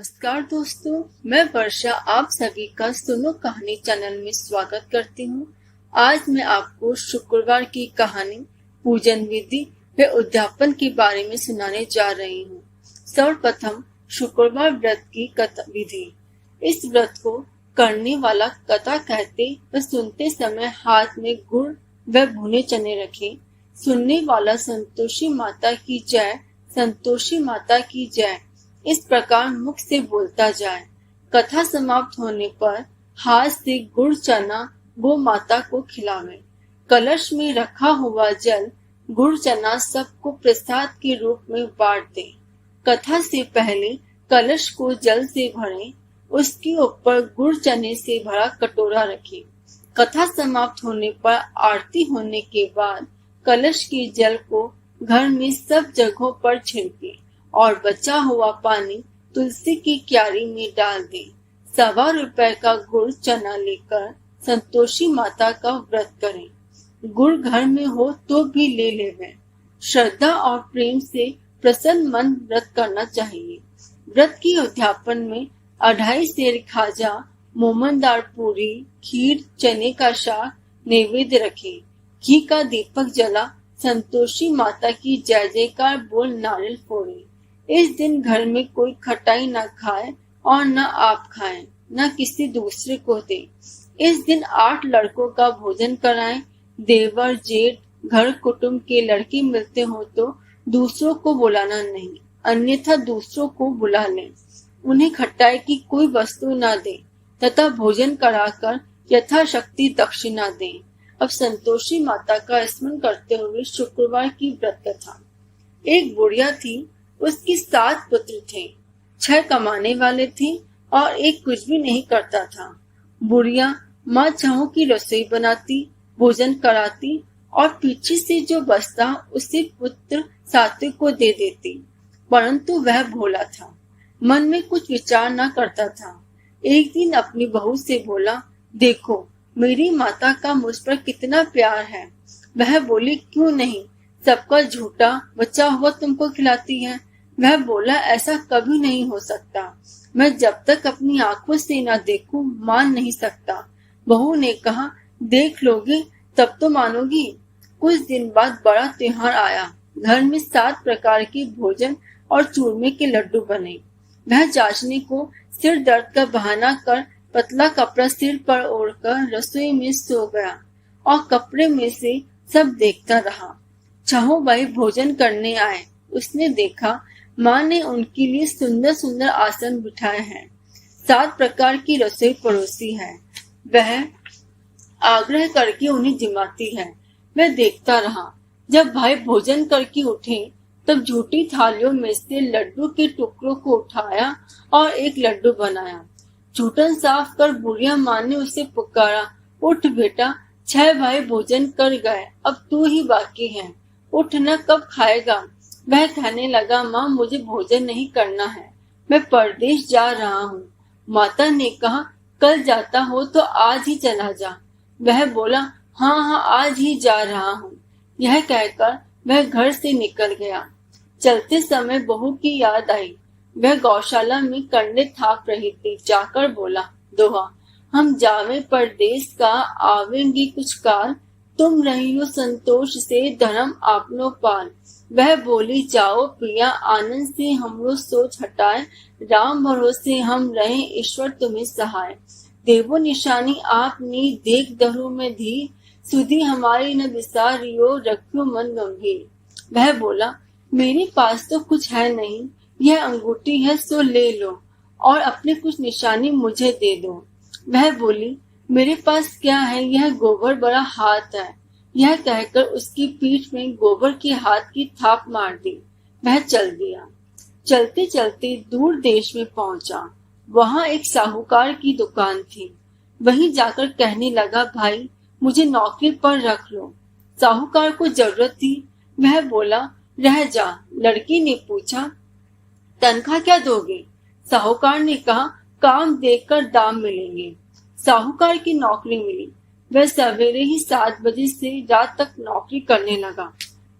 नमस्कार दोस्तों, मैं वर्षा आप सभी का सुनो कहानी चैनल में स्वागत करती हूँ। आज मैं आपको शुक्रवार की कहानी पूजन विधि व उद्यापन के बारे में सुनाने जा रही हूँ। सर्वप्रथम शुक्रवार व्रत की कथा विधि। इस व्रत को करने वाला कथा कहते व सुनते समय हाथ में गुड़ व भुने चने रखे। सुनने वाला संतोषी माता की जय, संतोषी माता की जय इस प्रकार मुख से बोलता जाए। कथा समाप्त होने पर हाथ से गुड़ चना गो माता को खिलावे। कलश में रखा हुआ जल गुड़ चना सबको प्रसाद के रूप में बांट दे। कथा से पहले कलश को जल से भरें, उसके ऊपर गुड़ चने से भरा कटोरा रखें। कथा समाप्त होने पर आरती होने के बाद कलश के जल को घर में सब जगहों पर छिड़के और बचा हुआ पानी तुलसी की क्यारी में डाल दे। ₹1.25 का गुड़ चना लेकर संतोषी माता का व्रत करें। गुड़ घर में हो तो भी ले लेवें। श्रद्धा और प्रेम से प्रसन्न मन व्रत करना चाहिए। व्रत की उद्यापन में 2.5 सेर खाजा, मोमनदार पूरी, खीर, चने का शाक नैवेद्य रखें। घी का दीपक जला संतोषी माता की जय जयकार बोल नारियल फोड़े। इस दिन घर में कोई खटाई न खाए और न आप खाएं, न किसी दूसरे को दे। इस दिन 8 लड़कों का भोजन कराएं। देवर जेठ घर कुटुंब के लड़के मिलते हो तो दूसरों को बुलाना नहीं, अन्यथा दूसरों को बुला लें। उन्हें खटाई की कोई वस्तु न दें तथा भोजन कराकर यथाशक्ति दक्षिणा दें। अब संतोषी माता का स्मरण करते हुए शुक्रवार की व्रत कथा। एक बुढ़िया थी, उसकी 7 पुत्र थे। 6 कमाने वाले थे और एक कुछ भी नहीं करता था। बुढ़िया माँ छहों की रसोई बनाती, भोजन कराती और पीछे से जो बचता उसे पुत्र सात्विक को दे देती, परंतु वह भोला था, मन में कुछ विचार न करता था। एक दिन अपनी बहू से बोला, देखो मेरी माता का मुझ पर कितना प्यार है। वह बोली, क्यों नहीं, सबका झूठा बचा हुआ तुमको खिलाती है। वह बोला, ऐसा कभी नहीं हो सकता, मैं जब तक अपनी आंखों से न देखूं मान नहीं सकता। बहू ने कहा, देख लोगे तब तो मानोगी। कुछ दिन बाद बड़ा त्योहार आया। घर में 7 प्रकार के भोजन और चूरमे के लड्डू बने। वह जांचने को सिर दर्द का बहाना कर पतला कपड़ा सिर पर ओढ़कर रसोई में सो गया और कपड़े में से सब देखता रहा। छहों भाई भोजन करने आए। उसने देखा माँ ने उनके लिए सुंदर सुंदर आसन बिठाए हैं, 7 प्रकार की रसोई परोसी है। वह आग्रह करके उन्हें जिमाती है। वह देखता रहा। जब भाई भोजन करके उठे तब झूठी थालियों में से लड्डू के टुकड़ों को उठाया और एक लड्डू बनाया। झूठन साफ कर बुढ़िया माँ ने उसे पुकारा, उठ बेटा, 6 भाई भोजन कर गए, अब तू ही बाकी है, उठ न, कब खाएगा। वह कहने लगा, माँ मुझे भोजन नहीं करना है, मैं परदेश जा रहा हूँ। माता ने कहा, कल जाता हो तो आज ही चला जा। वह बोला, हाँ हाँ आज ही जा रहा हूँ। यह कहकर वह घर से निकल गया। चलते समय बहू की याद आई। वह गौशाला में कंडे थाप रही थी। जाकर बोला, दोहा हम जावे परदेश का, आवेंगी कुछ काल, तुम रहियो संतोष से धर्म आपनो पाल। वह बोली, जाओ पिया आनंद से हमरो सोच हटाए, राम भरोसे हम रहे ईश्वर तुम्हें सहाय। देवो निशानी आपनी देख दहु में धी, सुधी हमारी न बिसारियो रखियो मन गंभीर। वह बोला, मेरे पास तो कुछ है नहीं, यह अंगूठी है सो ले लो और अपने कुछ निशानी मुझे दे दो। वह बोली, मेरे पास क्या है, यह गोबर बड़ा हाथ है। यह कहकर उसकी पीठ में गोबर के हाथ की थाप मार दी। वह चल दिया। चलते चलते दूर देश में पहुंचा। वहां एक साहूकार की दुकान थी। वहीं जाकर कहने लगा, भाई मुझे नौकरी पर रख लो। साहूकार को जरूरत थी। वह बोला, रह जा। लड़की ने पूछा, तनख्वाह क्या दोगे? साहूकार ने कहा, काम देखकर दाम मिलेंगे। साहूकार की नौकरी मिली। वह सवेरे ही 7 बजे से रात तक नौकरी करने लगा।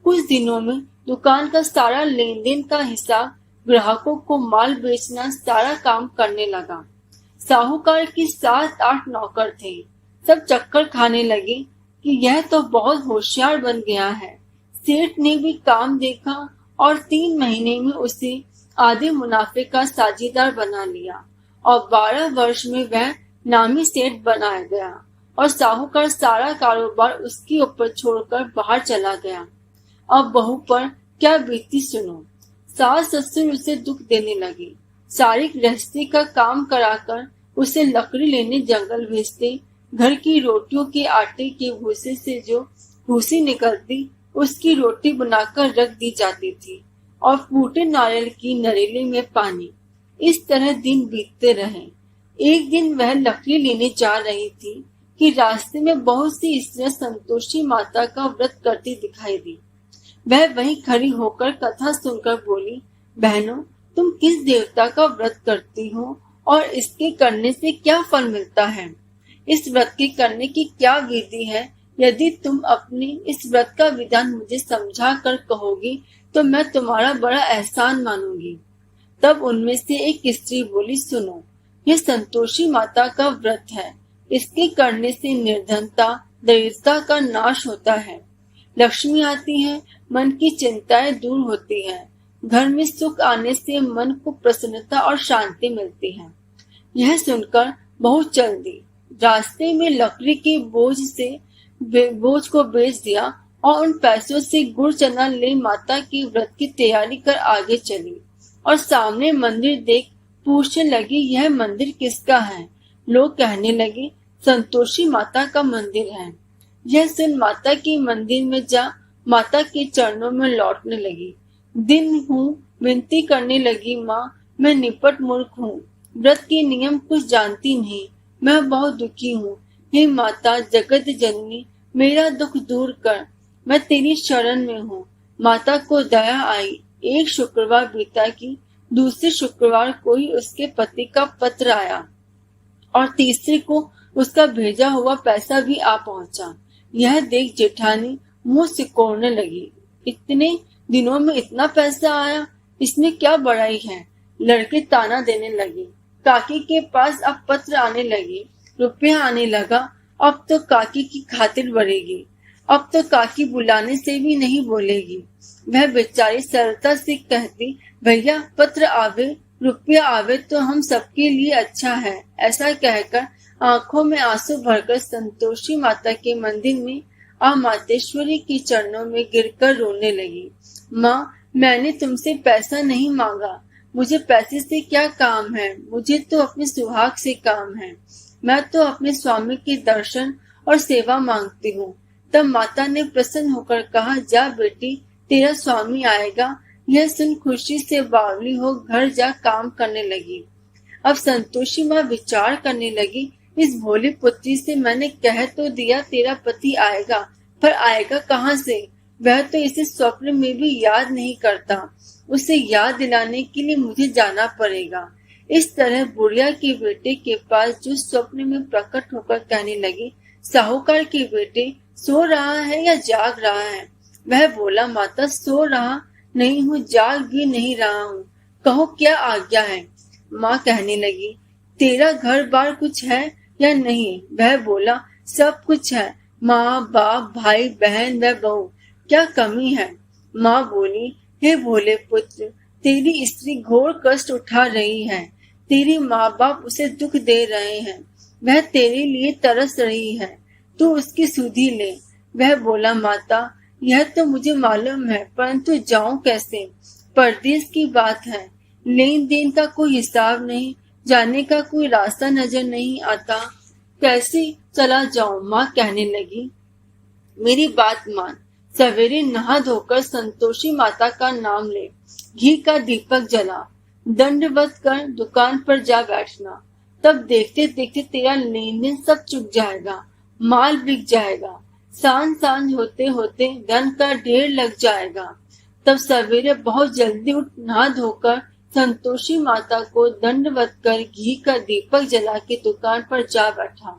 कुछ दिनों में दुकान का सारा लेन देन का हिसाब ग्राहकों को माल बेचना, सारा काम करने लगा। साहूकार की 7-8 नौकर थे। सब चक्कर खाने लगे कि यह तो बहुत होशियार बन गया है। सेठ ने भी काम देखा और 3 महीने में उसे आधे मुनाफे का साझेदार बना लिया और 12 वर्ष में वह नामी सेठ बनाया गया और साहूकार सारा कारोबार उसके ऊपर छोड़कर बाहर चला गया। अब बहू पर क्या बीती सुनो। सास ससुर उसे दुख देने लगे। सारी गृहस्थी का काम कराकर उसे लकड़ी लेने जंगल भेजते। घर की रोटियों के आटे के भूसे से जो भूसी निकलती उसकी रोटी बनाकर रख दी जाती थी और फूटे नारियल की नरेले में पानी। इस तरह दिन बीतते रहे। एक दिन वह लकड़ी लेने जा रही थी कि रास्ते में बहुत सी स्त्रियां संतोषी माता का व्रत करती दिखाई दी। वह वहीं खड़ी होकर कथा सुनकर बोली, बहनों, तुम किस देवता का व्रत करती हो और इसके करने से क्या फल मिलता है? इस व्रत के करने की क्या विधि है? यदि तुम अपने इस व्रत का विधान मुझे समझा कर कहोगी तो मैं तुम्हारा बड़ा एहसान मानूंगी। तब उनमें से एक स्त्री बोली, सुनो, यह संतोषी माता का व्रत है। इसके करने से निर्धनता, दरिद्रता का नाश होता है, लक्ष्मी आती है, मन की चिंताएं दूर होती हैं, घर में सुख आने से मन को प्रसन्नता और शांति मिलती है। यह सुनकर बहू चल दी। रास्ते में लकड़ी के बोझ को बेच दिया और उन पैसों से गुड़ चना ले माता की व्रत की तैयारी कर आगे चली और सामने मंदिर देख पूछने लगी, यह मंदिर किसका है? लोग कहने लगे, संतोषी माता का मंदिर है। यह सुन माता के मंदिर में जा माता के चरणों में लौटने लगी। दिन हूँ विनती करने लगी, माँ, मैं निपट मूर्ख हूँ, व्रत के नियम कुछ जानती नहीं, मैं बहुत दुखी हूँ। हे माता जगत जननी, मेरा दुख दूर कर, मैं तेरी शरण में हूँ। माता को दया आई। एक शुक्रवार बीता कि दूसरे शुक्रवार को ही उसके पति का पत्र आया और तीसरे को उसका भेजा हुआ पैसा भी आ पहुंचा। यह देख जेठानी मुंह सिकोड़ने लगी। इतने दिनों में इतना पैसा आया, इसमें क्या बड़ाई है? लड़के ताना देने लगे। काकी के पास अब पत्र आने लगे, रुपया आने लगा। अब तो काकी की खातिर बढ़ेगी। अब तो काकी बुलाने से भी नहीं बोलेगी। वह बेचारी सरलता से कहती, भैया पत्र आवे, रुपया आवे तो हम सबके लिए अच्छा है। ऐसा कहकर आंखों में आंसू भरकर संतोषी माता के मंदिर में मातेश्वरी के चरणों में गिरकर रोने लगी। माँ, मैंने तुमसे पैसा नहीं मांगा, मुझे पैसे से क्या काम है? मुझे तो अपने सुहाग से काम है। मैं तो अपने स्वामी के दर्शन और सेवा मांगती हूँ। तब माता ने प्रसन्न होकर कहा, जा बेटी, तेरा स्वामी आएगा। यह सुन खुशी से बावली हो घर जा काम करने लगी। अब संतोषी माँ विचार करने लगी, इस भोली पुत्री से मैंने कह तो दिया तेरा पति आएगा, पर आएगा कहाँ से? वह तो इसे स्वप्न में भी याद नहीं करता। उसे याद दिलाने के लिए मुझे जाना पड़ेगा। इस तरह बुढ़िया के बेटे के पास जो स्वप्न में प्रकट होकर कहने लगी, साहूकार के बेटे सो रहा है या जाग रहा है? वह बोला, माता सो रहा नहीं हूँ, जाग भी नहीं रहा हूँ, कहो क्या आज्ञा है? माँ कहने लगी, तेरा घर बार कुछ है या नहीं? वह बोला, सब कुछ है, माँ बाप भाई बहन व बहू, क्या कमी है? माँ बोली, हे भोले पुत्र, तेरी स्त्री घोर कष्ट उठा रही है, तेरे माँ बाप उसे दुख दे रहे हैं, वह तेरे लिए तरस रही है, तू उसकी सुधि ले। वह बोला, माता यह तो मुझे मालूम है, परंतु जाऊं कैसे? परदेश की बात है, लेन देन का कोई हिसाब नहीं, जाने का कोई रास्ता नजर नहीं आता, कैसे चला जाऊं? माँ कहने लगी, मेरी बात मान, सवेरे नहा धोकर संतोषी माता का नाम ले, घी का दीपक जला, दंडवत कर दुकान पर जा बैठना। तब देखते देखते तेरा लेन देन सब चुक जाएगा, माल बिक जाएगा, सांझ होते होते धन का ढेर लग जाएगा। तब सवेरे बहुत जल्दी उठ नहा धोकर संतोषी माता को दंडवत कर घी का दीपक जला के दुकान पर जा बैठा।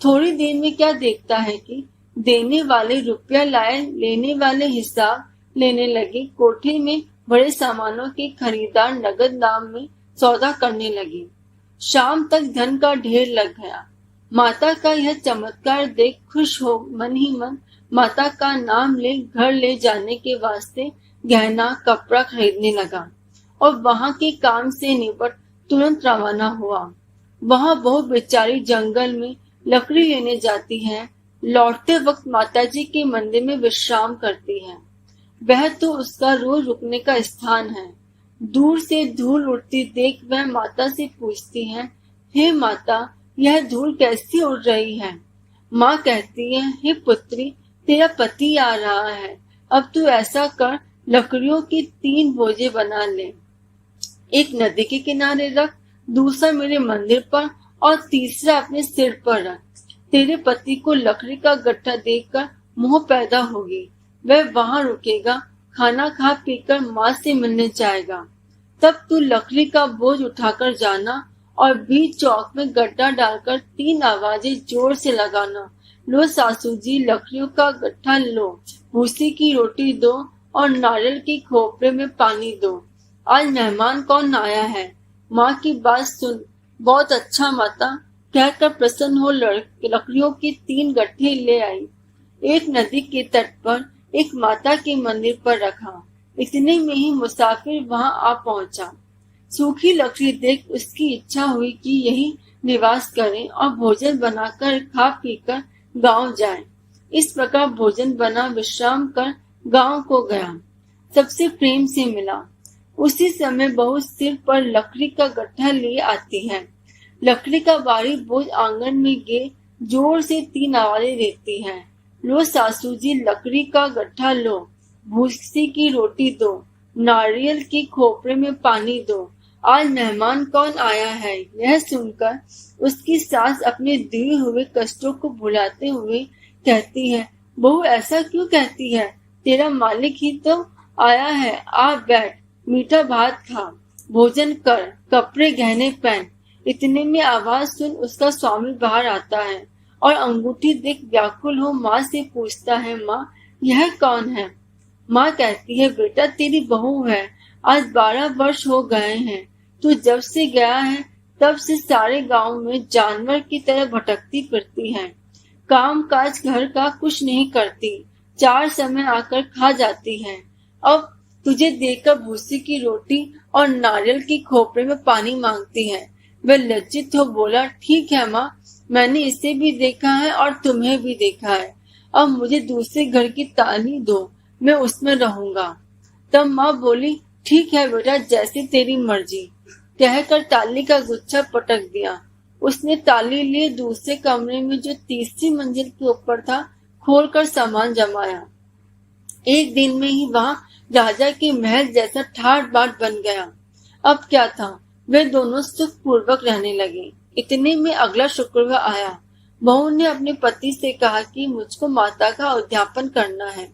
थोड़ी देर में क्या देखता है कि देने वाले रुपया लाए, लेने वाले हिसाब लेने लगे। कोठे में बड़े सामानों के खरीदार नगद दाम में सौदा करने लगे। शाम तक धन का ढेर लग गया। माता का यह चमत्कार देख खुश हो मन ही मन माता का नाम ले घर ले जाने के वास्ते गहना कपड़ा खरीदने लगा और वहां के काम से निपट तुरंत रवाना हुआ। वहां बहू बेचारी जंगल में लकड़ी लेने जाती है। लौटते वक्त माताजी के मंदिर में विश्राम करती है। वह तो उसका रोज रुकने का स्थान है। दूर से धूल उड़ती देख वह माता से पूछती है, हे माता, यह धूल कैसी उड़ रही है? माँ कहती है, हे पुत्री, तेरा पति आ रहा है। अब तू ऐसा कर, लकड़ियों की 3 बोझे बना ले। एक नदी के किनारे रख, दूसरा मेरे मंदिर पर और तीसरा अपने सिर पर रख। तेरे पति को लकड़ी का गट्ठा देखकर मोह पैदा होगी। वह वहां रुकेगा, खाना खा पीकर माँ से मिलने जाएगा। तब तू लकड़ी का बोझ उठाकर जाना और बीच चौक में गड्ढा डालकर 3 आवाजें जोर से लगाना, लो सासू जी, लकड़ियों का गट्ठा लो, भूसी की रोटी दो और नारियल की खोपड़े में पानी दो। आज मेहमान कौन आया है? माँ की बात सुन। बहुत अच्छा माता, कहकर प्रसन्न हो लकड़ियों के 3 गट्ठे ले आई। एक नदी के तट पर एक माता के मंदिर पर रखा। इतने में ही मुसाफिर वहां आ पहुंचा। सूखी लकड़ी देख उसकी इच्छा हुई कि यही निवास करें और भोजन बनाकर खा पीकर गांव जाए। इस प्रकार भोजन बना विश्राम कर गांव को गया। सबसे प्रेम से मिला। उसी समय बहू सिर पर लकड़ी का गट्ठा लिए आती है। लकड़ी का भारी बोझ आंगन में गिर जोर से 3 आवाजें देती है, लो सासू जी, लकड़ी का गट्ठा लो, भूसी की रोटी दो, नारियल की खोपड़े में पानी दो। आज मेहमान कौन आया है? यह सुनकर उसकी सास अपने दिए हुए कष्टों को भुलाते हुए कहती है, बहू ऐसा क्यों कहती है? तेरा मालिक ही तो आया है। आ बैठ, मीठा भात खा, भोजन कर, कपड़े गहने पहन। इतने में आवाज सुन उसका स्वामी बाहर आता है और अंगूठी देख व्याकुल हो माँ से पूछता है, माँ, यह कौन है? माँ कहती है, बेटा, तेरी बहू है। आज 12 वर्ष हो गए हैं। तू जब से गया है तब से सारे गांव में जानवर की तरह भटकती फिरती है। काम काज घर का कुछ नहीं करती। 4 समय आकर खा जाती है। अब तुझे देखकर भूसी की रोटी और नारियल की खोपड़े में पानी मांगती है। वह लज्जित हो बोला, ठीक है माँ, मैंने इसे भी देखा है और तुम्हें भी देखा है। अब मुझे दूसरे घर की ताली दो, मैं उसमें रहूंगा। तब माँ बोली, ठीक है बेटा, जैसी तेरी मर्जी, कहकर ताली का गुच्छा पटक दिया। उसने ताली लिए दूसरे कमरे में जो तीसरी मंजिल के ऊपर था खोलकर सामान जमाया। एक दिन में ही वहां राजा के महल जैसा ठाट बाट बन गया। अब क्या था, वे दोनों सुख पूर्वक रहने लगे। इतने में अगला शुक्रवार आया। बहू ने अपने पति से कहा कि मुझको माता का उद्यापन करना है।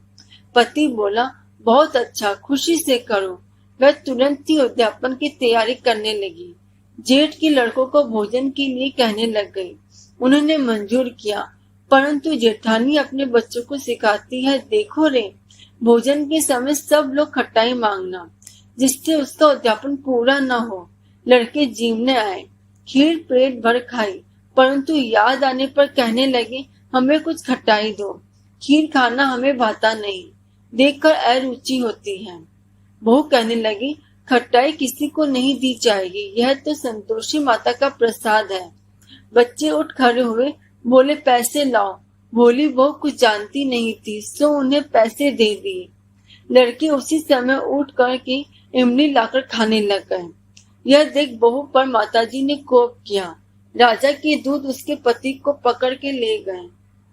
पति बोला, बहुत अच्छा, खुशी से करो। वह तुरंत ही उद्यापन की तैयारी करने लगी। जेठ के लड़कों को भोजन के लिए कहने लग गई। उन्होंने मंजूर किया, परंतु जेठानी अपने बच्चों को सिखाती है, देखो रे, भोजन के समय सब लोग खटाई मांगना, जिससे उसका उद्यापन पूरा न हो। लड़के जीवने आए, खीर पेट भर खाई, परंतु याद आने पर कहने लगे, हमें कुछ खटाई दो, खीर खाना हमें भाता नहीं, देखकर अरुचि होती है। बहू कहने लगी, खटाई किसी को नहीं दी जाएगी, यह तो संतोषी माता का प्रसाद है। बच्चे उठ खड़े हुए, बोले, पैसे लाओ। भोली बहू कुछ जानती नहीं थी, सो उन्हें पैसे दे दिए। लड़के उसी समय उठ कर के इमली लाकर खाने लग गए। यह देख बहू पर माताजी ने कोप किया। राजा के दूत उसके पति को पकड़ के ले गए।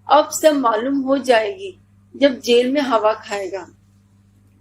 अब सब मालूम हो जाएगी जब जेल में हवा खाएगा।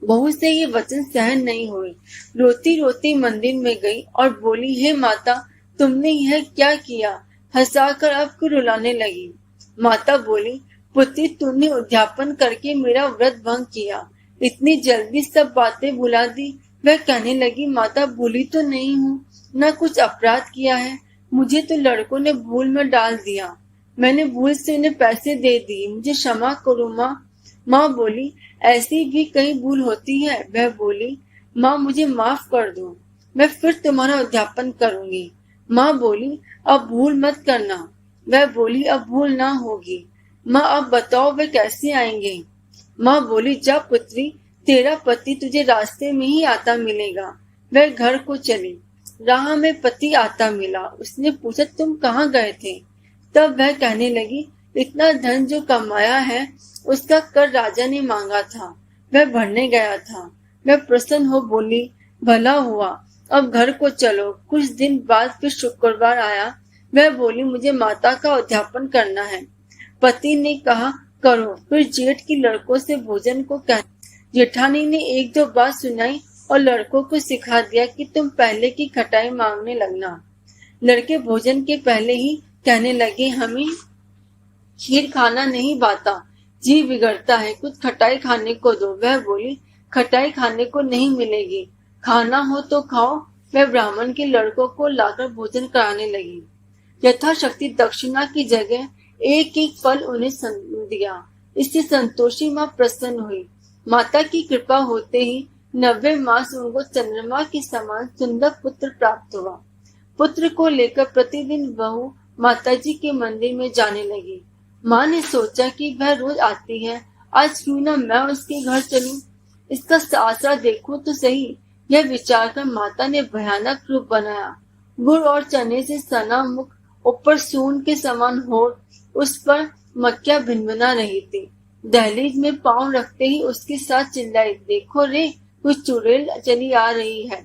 बहू से ये वचन सहन नहीं हुए। रोती रोती मंदिर में गई और बोली, हे माता, तुमने यह क्या किया? हंसाकर अब क्यों रुलाने लगी? माता बोली, पुत्री, तुमने उद्यापन करके मेरा व्रत भंग किया, इतनी जल्दी सब बातें भुला दी। वह कहने लगी, माता, भूली तो नहीं हूँ, न कुछ अपराध किया है, मुझे तो लड़कों ने भूल में डाल दिया, मैंने भूल से उन्हें पैसे दे दिए, मुझे क्षमा करो माँ। माँ बोली, ऐसी भी कहीं भूल होती है? वह बोली, माँ मुझे माफ कर दो, मैं फिर तुम्हारा अध्यापन करूंगी। माँ बोली, अब भूल मत करना। वह बोली, अब भूल ना होगी। माँ अब बताओ वे कैसे आएंगे? माँ बोली, जा पुत्री, तेरा पति तुझे रास्ते में ही आता मिलेगा। वह घर को चली। राह में पति आता मिला। उसने पूछा, तुम कहाँ गए थे? तब वह कहने लगी, इतना धन जो कमाया है उसका कर राजा ने मांगा था, वह भरने गया था। वह प्रसन्न हो बोली, भला हुआ, अब घर को चलो। कुछ दिन बाद फिर शुक्रवार आया। वह बोली, मुझे माता का अध्यापन करना है। पति ने कहा, करो। फिर जेठ की लड़कों से भोजन को कह। जेठानी ने एक दो बात सुनाई और लड़कों को सिखा दिया कि तुम पहले की खटाई मांगने लगना। लड़के भोजन के पहले ही कहने लगे, हमें खीर खाना नहीं भाता, जी बिगड़ता है, कुछ खटाई खाने को दो। वह बोली, खटाई खाने को नहीं मिलेगी, खाना हो तो खाओ। वह ब्राह्मण के लड़कों को लाकर भोजन कराने लगी। यथाशक्ति दक्षिणा की जगह एक एक फल उन्हें दिया। इससे संतोषी माँ प्रसन्न हुई। माता की कृपा होते ही 90 मास उनको चंद्रमा के समान सुंदर पुत्र प्राप्त हुआ। पुत्र को लेकर प्रतिदिन बहू माताजी के मंदिर में जाने लगी। माँ ने सोचा कि वह रोज आती है, आज क्यों न मैं उसके घर चलूं, इसका आसरा देखूं तो सही। यह विचार कर माता ने भयानक रूप बनाया। गुड़ और चने से सना मुख, ऊपर सून के समान होठ, उस पर मक्खियां भिनभिना रही थी। दहलीज में पांव रखते ही उसके साथ चिल्लाई, देखो रे, कुछ चुड़ैल चली आ रही है।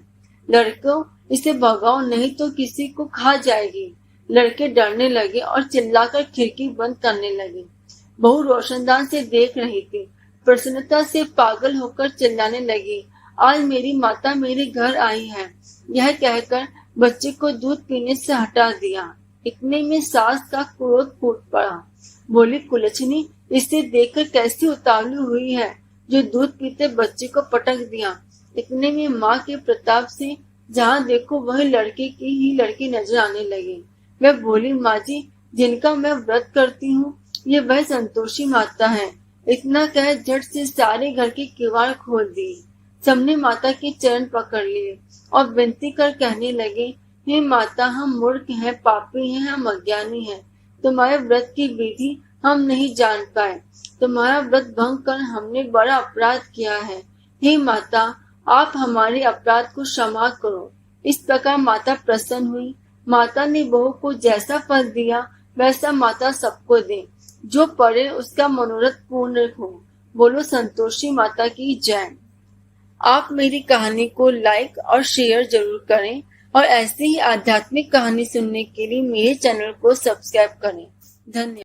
लड़कों, इसे भगाओ नहीं तो किसी को खा जाएगी। लड़के डरने लगे और चिल्लाकर खिड़की बंद करने लगे। बहू रोशनदान से देख रही थी। प्रसन्नता से पागल होकर चिल्लाने लगी, आज मेरी माता मेरे घर आई है। यह कहकर बच्चे को दूध पीने से हटा दिया। इतने में सास का क्रोध फूट पड़ा। बोली, कुलछनी, इसे देखकर कैसी उतावली हुई है जो दूध पीते बच्चे को पटक दिया। इतने में माँ के प्रताप से जहाँ देखो वह लड़के की ही लड़की नजर आने लगी। वह बोली, माँ जी, जिनका मैं व्रत करती हूँ ये वह संतोषी माता है। इतना कह झट से सारे घर के किवाड़ खोल दिए। सबने माता के चरण पकड़ लिए और विनती कर कहने लगे, हे माता, हम मूर्ख हैं, पापी हैं, हम अज्ञानी हैं। तुम्हारे व्रत की विधि हम नहीं जान पाए। तुम्हारा व्रत भंग कर हमने बड़ा अपराध किया है। हे माता, आप हमारे अपराध को क्षमा करो। इस प्रकार माता प्रसन्न हुई। माता ने बहू को जैसा फल दिया वैसा माता सबको दे। जो पढ़े उसका मनोरथ पूर्ण हो। बोलो संतोषी माता की जय। आप मेरी कहानी को लाइक और शेयर जरूर करें और ऐसे ही आध्यात्मिक कहानी सुनने के लिए मेरे चैनल को सब्सक्राइब करें। धन्यवाद।